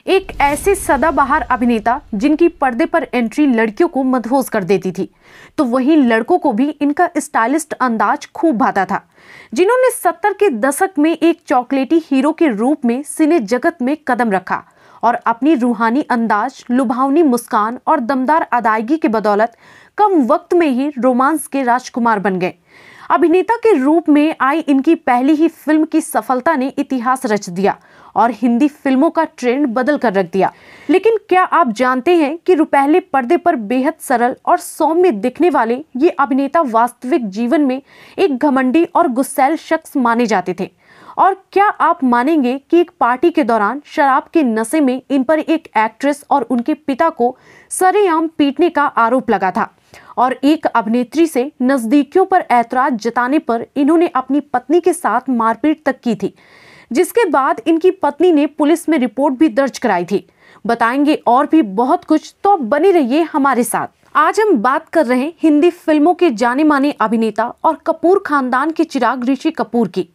एक ऐसे सदाबहार अभिनेता जिनकी पर्दे पर एंट्री लड़कियों को मदहोश कर देती थी, तो वहीं लड़कों को भी इनका स्टाइलिस्ट अंदाज खूब भाता था, जिन्होंने 70 के दशक में एक चॉकलेटी हीरो के रूप में सिने जगत में कदम रखा और अपनी रूहानी अंदाज, लुभावनी मुस्कान और दमदार अदायगी के बदौलत कम वक्त में ही रोमांस के राजकुमार बन गए। अभिनेता के रूप में आई इनकी पहली ही फिल्म की सफलता ने इतिहास रच दिया और हिंदी फिल्मों का ट्रेंड बदल कर रख दिया। लेकिन क्या आप जानते हैं कि रुपहले पर्दे पर बेहद सरल और सौम्य दिखने वाले ये अभिनेता वास्तविक जीवन में एक घमंडी और गुस्सैल शख्स माने जाते थे? और क्या आप मानेंगे कि एक पार्टी के दौरान शराब के नशे में इन पर एक एक्ट्रेस और उनके पिता को सरेआम पीटने का आरोप लगा था और एक अभिनेत्री से नजदीकियों पर ऐतराज जताने पर इन्होंने अपनी पत्नी के साथ मारपीट तक की थी, जिसके बाद इनकी पत्नी ने पुलिस में रिपोर्ट भी दर्ज कराई थी। बताएंगे और भी बहुत कुछ, तो बने रहिए हमारे साथ। आज हम बात कर रहे हैं हिंदी फिल्मों के जाने माने अभिनेता और कपूर खानदान के चिराग ऋषि कपूर की,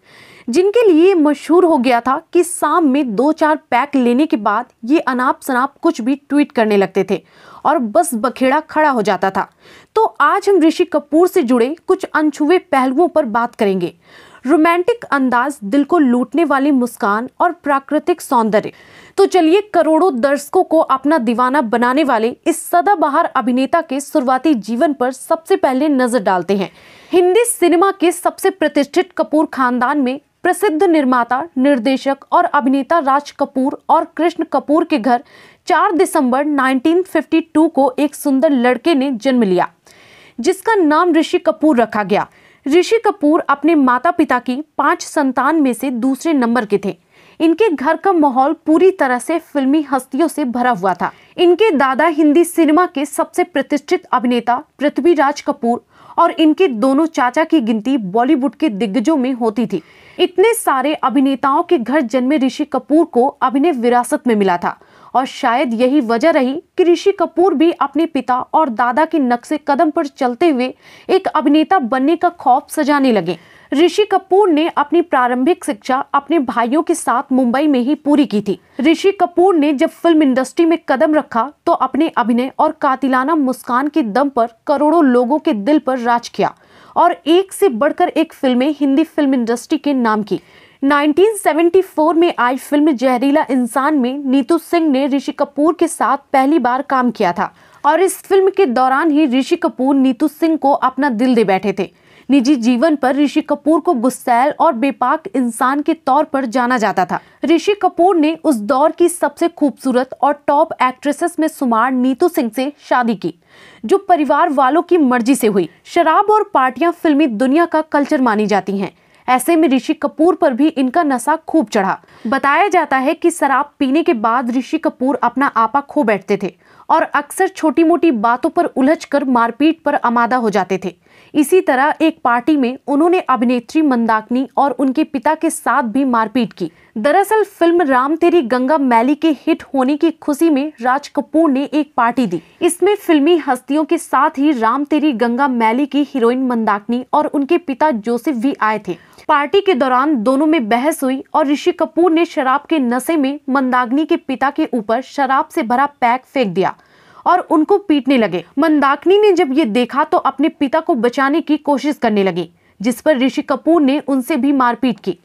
जिनके लिए मशहूर हो गया था कि शाम में 2-4 पैक लेने के बाद ये अनाप शनाप कुछ भी ट्वीट करने लगते थे और बस बखेड़ा खड़ा हो जाता था। तो आज हम ऋषि कपूर से जुड़े कुछ अनछुए पहलुओं पर बात करेंगे। रोमांटिक अंदाज, दिल को लूटने वाली मुस्कान और प्राकृतिक सौंदर्य। तो चलिए करोड़ों दर्शकों को अपना दीवाना बनाने वाले इस सदाबहार अभिनेता के शुरुआती जीवन पर सबसे पहले नजर डालते हैं। हिंदी सिनेमा के सबसे प्रतिष्ठित कपूर खानदान में प्रसिद्ध निर्माता, निर्देशक और अभिनेता राज कपूर और कृष्ण कपूर के घर 4 दिसंबर 1952 को एक सुंदर लड़के ने जन्म लिया, जिसका नाम ऋषि कपूर रखा गया। ऋषि कपूर अपने माता पिता की 5 संतान में से दूसरे नंबर के थे। इनके घर का माहौल पूरी तरह से फिल्मी हस्तियों से भरा हुआ था। इनके दादा हिंदी सिनेमा के सबसे प्रतिष्ठित अभिनेता पृथ्वीराज कपूर और इनके दोनों चाचा की गिनती बॉलीवुड के दिग्गजों में होती थी। इतने सारे अभिनेताओं के घर जन्मे ऋषि कपूर को अभिनय विरासत में मिला था और शायद यही वजह रही कि ऋषि कपूर भी अपने पिता और दादा के नक्शे कदम पर चलते हुए एक अभिनेता बनने का खौफ सजाने लगे। ऋषि कपूर ने अपनी प्रारंभिक शिक्षा अपने भाइयों के साथ मुंबई में ही पूरी की थी। ऋषि कपूर ने जब फिल्म इंडस्ट्री में कदम रखा तो अपने अभिनय और कातिलाना मुस्कान के दम पर करोड़ों लोगों के दिल पर राज किया और एक से बढ़कर एक फिल्में हिंदी फिल्म इंडस्ट्री के नाम की। 1974 में आई फिल्म जहरीला इंसान में नीतू सिंह ने ऋषि कपूर के साथ पहली बार काम किया था और इस फिल्म के दौरान ही ऋषि कपूर नीतू सिंह को अपना दिल दे बैठे थे। निजी जीवन पर ऋषि कपूर को गुस्सैल और बेपाक इंसान के तौर पर जाना जाता था। ऋषि कपूर ने उस दौर की सबसे खूबसूरत और टॉप एक्ट्रेसेस में शुमार नीतू सिंह से शादी की, जो परिवार वालों की मर्जी से हुई। शराब और पार्टियां फिल्मी दुनिया का कल्चर मानी जाती हैं। ऐसे में ऋषि कपूर पर भी इनका नशा खूब चढ़ा। बताया जाता है कि शराब पीने के बाद ऋषि कपूर अपना आपा खो बैठते थे और अक्सर छोटी मोटी बातों पर उलझकर मारपीट पर आमादा हो जाते थे। इसी तरह एक पार्टी में उन्होंने अभिनेत्री मंदाकिनी और उनके पिता के साथ भी मारपीट की। दरअसल फिल्म राम तेरी गंगा मैली के हिट होने की खुशी में राज कपूर ने एक पार्टी दी। इसमें फिल्मी हस्तियों के साथ ही राम तेरी गंगा मैली की हीरोइन मंदाकिनी और उनके पिता जोसेफ भी आए थे। पार्टी के दौरान दोनों में बहस हुई और ऋषि कपूर ने शराब के नशे में मंदाकिनी के पिता के ऊपर शराब से भरा पैक फेंक दिया और उनको पीटने लगे। मंदाकिनी ने जब ये देखा तो अपने पिता को बचाने की कोशिश करने लगी, जिस पर ऋषि कपूर ने उनसे भी मारपीट की,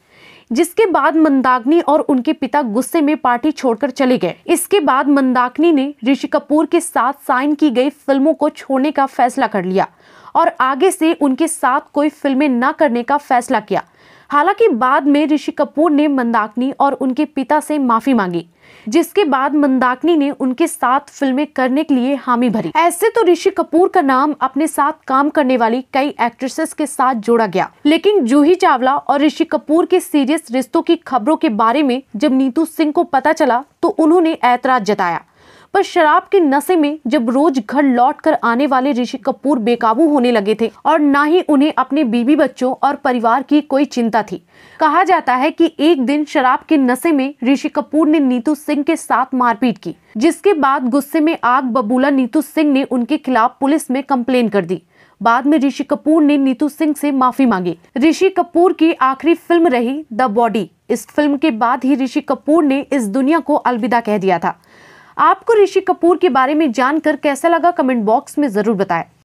जिसके बाद मंदाकिनी और उनके पिता गुस्से में पार्टी छोड़कर चले गए। इसके बाद मंदाकिनी ने ऋषि कपूर के साथ साइन की गई फिल्मों को छोड़ने का फैसला कर लिया और आगे से उनके साथ कोई फिल्में न करने का फैसला किया। हालांकि बाद में ऋषि कपूर ने मंदाकिनी और उनके पिता से माफी मांगी, जिसके बाद मंदाकिनी ने उनके साथ फिल्में करने के लिए हामी भरी। ऐसे तो ऋषि कपूर का नाम अपने साथ काम करने वाली कई एक्ट्रेसेस के साथ जोड़ा गया, लेकिन जूही चावला और ऋषि कपूर के सीरियस रिश्तों की खबरों के बारे में जब नीतू सिंह को पता चला तो उन्होंने ऐतराज जताया। पर शराब के नशे में जब रोज घर लौट कर आने वाले ऋषि कपूर बेकाबू होने लगे थे और न ही उन्हें अपने बीवी बच्चों और परिवार की कोई चिंता थी। कहा जाता है कि एक दिन शराब के नशे में ऋषि कपूर ने नीतू सिंह के साथ मारपीट की, जिसके बाद गुस्से में आग बबूला नीतू सिंह ने उनके खिलाफ पुलिस में कंप्लेन कर दी। बाद में ऋषि कपूर ने नीतू सिंह से माफी मांगी। ऋषि कपूर की आखिरी फिल्म रही द बॉडी। इस फिल्म के बाद ही ऋषि कपूर ने इस दुनिया को अलविदा कह दिया था। आपको ऋषि कपूर के बारे में जानकर कैसा लगा, कमेंट बॉक्स में जरूर बताएं।